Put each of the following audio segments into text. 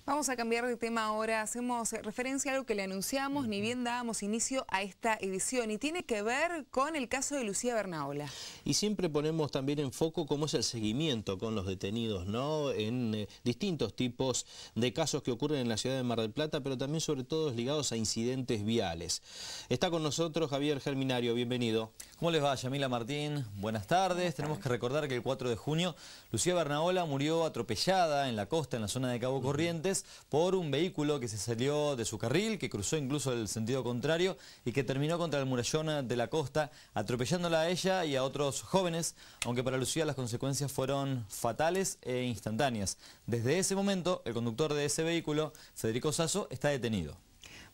Vamos a cambiar de tema ahora. Hacemos referencia a algo que le anunciamos, ni bien dábamos inicio a esta edición, y tiene que ver con el caso de Lucía Bernaola. Y siempre ponemos también en foco cómo es el seguimiento con los detenidos, ¿no? En distintos tipos de casos que ocurren en la ciudad de Mar del Plata, pero también sobre todo ligados a incidentes viales. Está con nosotros Javier Germinario, bienvenido. ¿Cómo les va, Yamila Martín? Buenas tardes. Tenemos que recordar que el 4 de junio Lucía Bernaola murió atropellada en la costa, en la zona de Cabo Corrientes, por un vehículo que se salió de su carril, que cruzó incluso el sentido contrario y que terminó contra el murallón de la costa, atropellándola a ella y a otros jóvenes, aunque para Lucía las consecuencias fueron fatales e instantáneas. Desde ese momento, el conductor de ese vehículo, Federico Sasso, está detenido.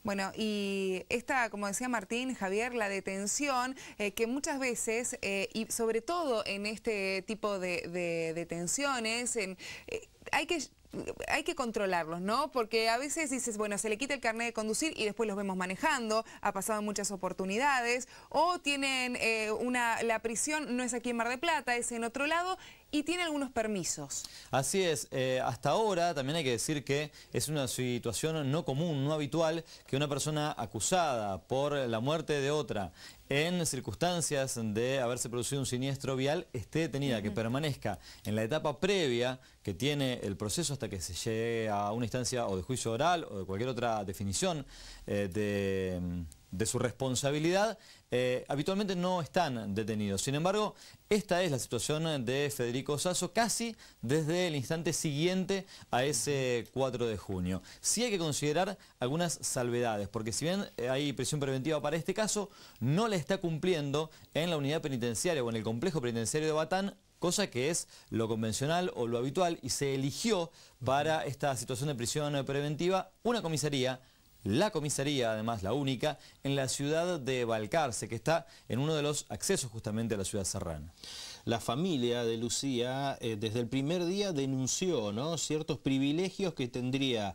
Bueno, y esta, como decía Martín, Javier, la detención, que muchas veces, y sobre todo en este tipo de detenciones, hay que controlarlos, ¿no? Porque a veces dices, bueno, se le quita el carnet de conducir y después los vemos manejando, ha pasado en muchas oportunidades, o tienen la prisión no es aquí en Mar del Plata, es en otro lado, y tiene algunos permisos. Así es, hasta ahora también hay que decir que es una situación no común, no habitual, que una persona acusada por la muerte de otra en circunstancias de haberse producido un siniestro vial esté detenida, que permanezca en la etapa previa que tiene el proceso hasta que se llegue a una instancia o de juicio oral o de cualquier otra definición de su responsabilidad. Habitualmente no están detenidos. Sin embargo, esta es la situación de Federico Sasso casi desde el instante siguiente a ese 4 de junio. Sí hay que considerar algunas salvedades, porque si bien hay prisión preventiva para este caso, no la está cumpliendo en la unidad penitenciaria o en el complejo penitenciario de Batán, cosa que es lo convencional o lo habitual, y se eligió para esta situación de prisión preventiva una comisaría, la comisaría, además la única, en la ciudad de Balcarce, que está en uno de los accesos justamente a la ciudad serrana. La familia de Lucía desde el primer día denunció, ¿no?, ciertos privilegios que tendría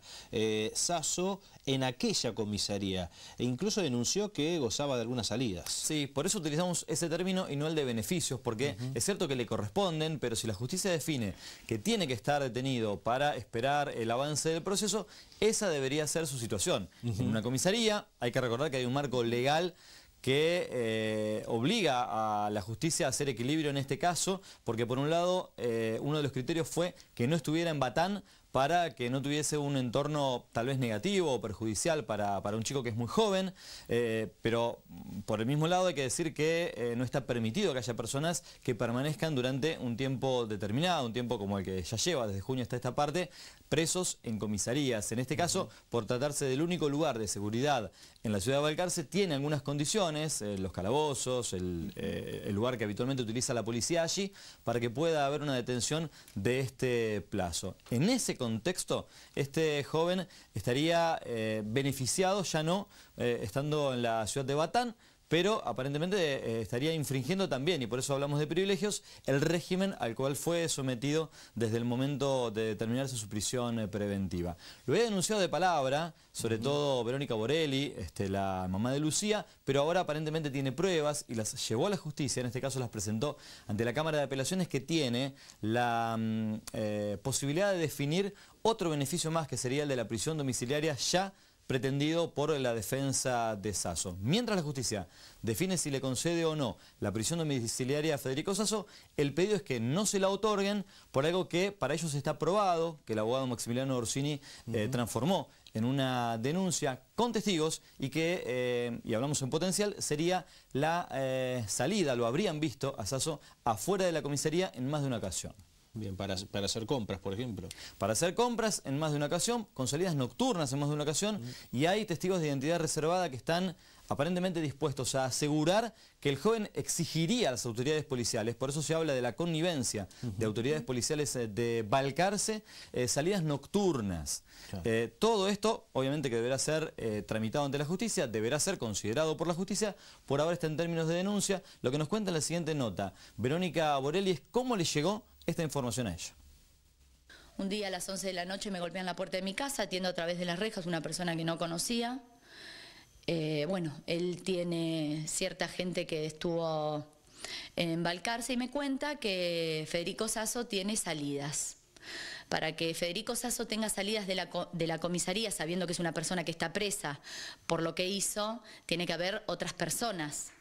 Sasso en aquella comisaría, e incluso denunció que gozaba de algunas salidas. Sí, por eso utilizamos ese término y no el de beneficios, porque es cierto que le corresponden, pero si la justicia define que tiene que estar detenido para esperar el avance del proceso, esa debería ser su situación. En una comisaría hay que recordar que hay un marco legal que obliga a la justicia a hacer equilibrio en este caso, porque por un lado uno de los criterios fue que no estuviera en Batán para que no tuviese un entorno tal vez negativo o perjudicial para un chico que es muy joven, pero por el mismo lado hay que decir que no está permitido que haya personas que permanezcan durante un tiempo determinado, un tiempo como el que ya lleva desde junio hasta esta parte, presos en comisarías. En este caso, por tratarse del único lugar de seguridad en la ciudad de Balcarce, tiene algunas condiciones, los calabozos, el lugar que habitualmente utiliza la policía allí, para que pueda haber una detención de este plazo. En ese contexto, este joven estaría beneficiado, ya no estando en la ciudad de Batán, pero aparentemente estaría infringiendo también, y por eso hablamos de privilegios, el régimen al cual fue sometido desde el momento de determinarse su prisión preventiva. Lo había denunciado de palabra, sobre todo Verónica Borelli, la mamá de Lucía, pero ahora aparentemente tiene pruebas y las llevó a la justicia, en este caso las presentó ante la Cámara de Apelaciones, que tiene la posibilidad de definir otro beneficio más, que sería el de la prisión domiciliaria ya pretendido por la defensa de Sasso. Mientras la justicia define si le concede o no la prisión domiciliaria a Federico Sasso, el pedido es que no se la otorguen por algo que para ellos está probado, que el abogado Maximiliano Orsini transformó en una denuncia con testigos y que, y hablamos en potencial, sería la salida, lo habrían visto a Sasso afuera de la comisaría en más de una ocasión. Bien, para hacer compras, por ejemplo. Para hacer compras en más de una ocasión, con salidas nocturnas en más de una ocasión, y hay testigos de identidad reservada que están aparentemente dispuestos a asegurar que el joven exigiría a las autoridades policiales, por eso se habla de la connivencia de autoridades policiales de Balcarce, salidas nocturnas. Claro. Todo esto, obviamente que deberá ser tramitado ante la justicia, deberá ser considerado por la justicia, por ahora está en términos de denuncia. Lo que nos cuenta en la siguiente nota Verónica Borelli es cómo le llegó esta información a ella. Un día a las 11 de la noche me golpean la puerta de mi casa, atiendo a través de las rejas una persona que no conocía. Bueno, él tiene cierta gente que estuvo en Balcarce y me cuenta que Federico Sasso tiene salidas. Para que Federico Sasso tenga salidas de la comisaría sabiendo que es una persona que está presa por lo que hizo, tiene que haber otras personas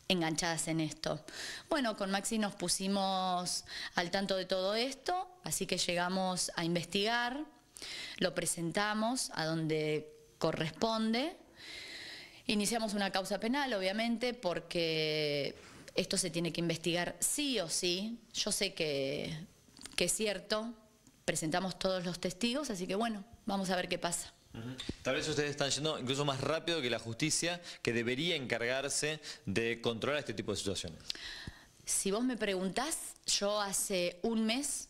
enganchadas en esto. Bueno, con Maxi nos pusimos al tanto de todo esto, así que llegamos a investigar, lo presentamos a donde corresponde, iniciamos una causa penal, obviamente, porque esto se tiene que investigar sí o sí. Yo sé que es cierto, presentamos todos los testigos, así que bueno, vamos a ver qué pasa. Tal vez ustedes están yendo incluso más rápido que la justicia, que debería encargarse de controlar este tipo de situaciones. Si vos me preguntás, yo hace un mes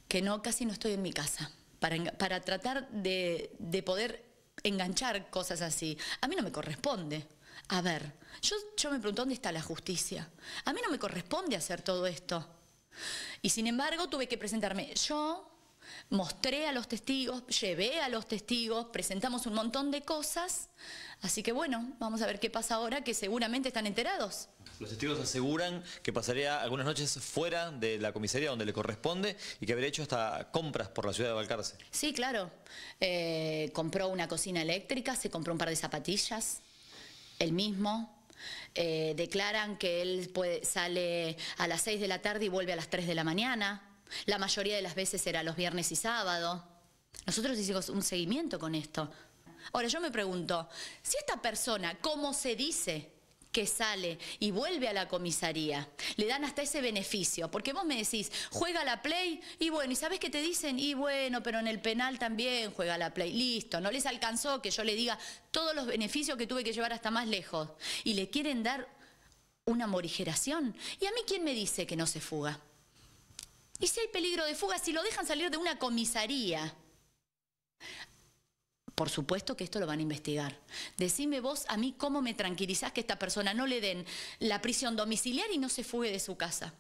que casi no estoy en mi casa para tratar de poder enganchar cosas así. A mí no me corresponde. A ver, yo me pregunto, ¿dónde está la justicia? A mí no me corresponde hacer todo esto. Y sin embargo tuve que presentarme. Yo mostré a los testigos, llevé a los testigos, presentamos un montón de cosas. Así que bueno, vamos a ver qué pasa ahora, que seguramente están enterados. Los testigos aseguran que pasaría algunas noches fuera de la comisaría donde le corresponde y que habría hecho hasta compras por la ciudad de Balcarce. Sí, claro. Compró una cocina eléctrica, se compró un par de zapatillas, él mismo. Declaran que él sale a las 6 de la tarde y vuelve a las 3 de la mañana. La mayoría de las veces era los viernes y sábado. Nosotros hicimos un seguimiento con esto. Ahora yo me pregunto, si esta persona, como se dice que sale y vuelve a la comisaría, le dan hasta ese beneficio, porque vos me decís, juega la Play, y bueno, ¿y sabés qué te dicen? Y bueno, pero en el penal también juega la Play. Listo, no les alcanzó que yo le diga todos los beneficios que tuve que llevar hasta más lejos. Y le quieren dar una morigeración. ¿Y a mí quién me dice que no se fuga? ¿Y si hay peligro de fuga, si lo dejan salir de una comisaría? Por supuesto que esto lo van a investigar. Decime vos a mí cómo me tranquilizás que a esta persona no le den la prisión domiciliar y no se fugue de su casa.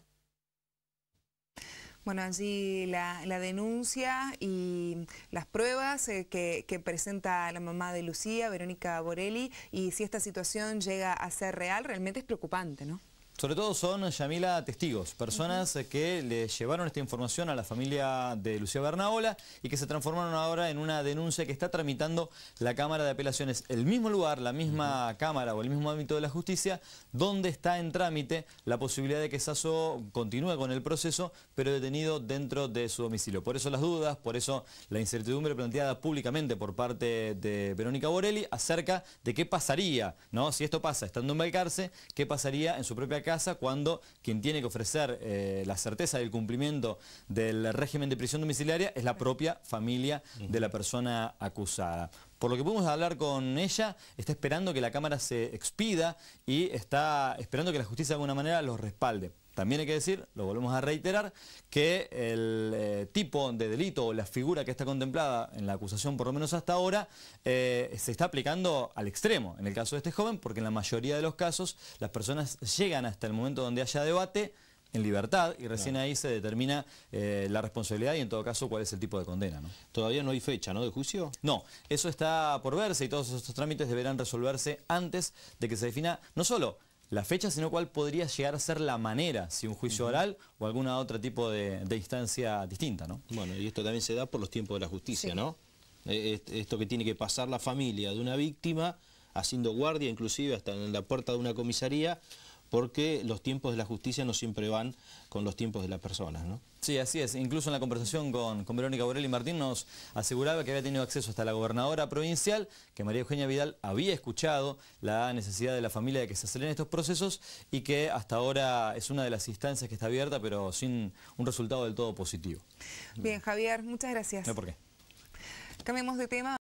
Bueno, allí la denuncia y las pruebas que presenta la mamá de Lucía, Verónica Borelli, y si esta situación llega a ser real, realmente es preocupante, ¿no? Sobre todo son, Yamila, testigos, personas que le llevaron esta información a la familia de Lucía Bernaola y que se transformaron ahora en una denuncia que está tramitando la Cámara de Apelaciones. El mismo lugar, la misma Cámara o el mismo ámbito de la justicia, donde está en trámite la posibilidad de que Sasso continúe con el proceso, pero detenido dentro de su domicilio. Por eso las dudas, por eso la incertidumbre planteada públicamente por parte de Verónica Borelli acerca de qué pasaría, ¿no? Si esto pasa estando en Balcarce, qué pasaría en su propia casa cuando quien tiene que ofrecer la certeza del cumplimiento del régimen de prisión domiciliaria es la propia familia de la persona acusada. Por lo que pudimos hablar con ella, está esperando que la Cámara se expida y está esperando que la justicia de alguna manera los respalde. También hay que decir, lo volvemos a reiterar, que el tipo de delito o la figura que está contemplada en la acusación, por lo menos hasta ahora, se está aplicando al extremo en el caso de este joven, porque en la mayoría de los casos las personas llegan hasta el momento donde haya debate en libertad y recién ahí se determina la responsabilidad y en todo caso cuál es el tipo de condena, ¿no? Todavía no hay fecha, ¿no?, de juicio. No, eso está por verse y todos estos trámites deberán resolverse antes de que se defina no solo la fecha, sino cuál podría llegar a ser la manera, si un juicio oral o alguna otra tipo de instancia distinta, ¿no? Bueno, y esto también se da por los tiempos de la justicia, sí, ¿no? Esto que tiene que pasar la familia de una víctima, haciendo guardia inclusive hasta en la puerta de una comisaría, porque los tiempos de la justicia no siempre van con los tiempos de las personas, ¿no? Sí, así es. Incluso en la conversación con Verónica Borelli, Martín nos aseguraba que había tenido acceso hasta la gobernadora provincial, que María Eugenia Vidal había escuchado la necesidad de la familia de que se aceleren estos procesos y que hasta ahora es una de las instancias que está abierta, pero sin un resultado del todo positivo. Bien, Javier, muchas gracias. No hay por qué. Cambiemos de tema.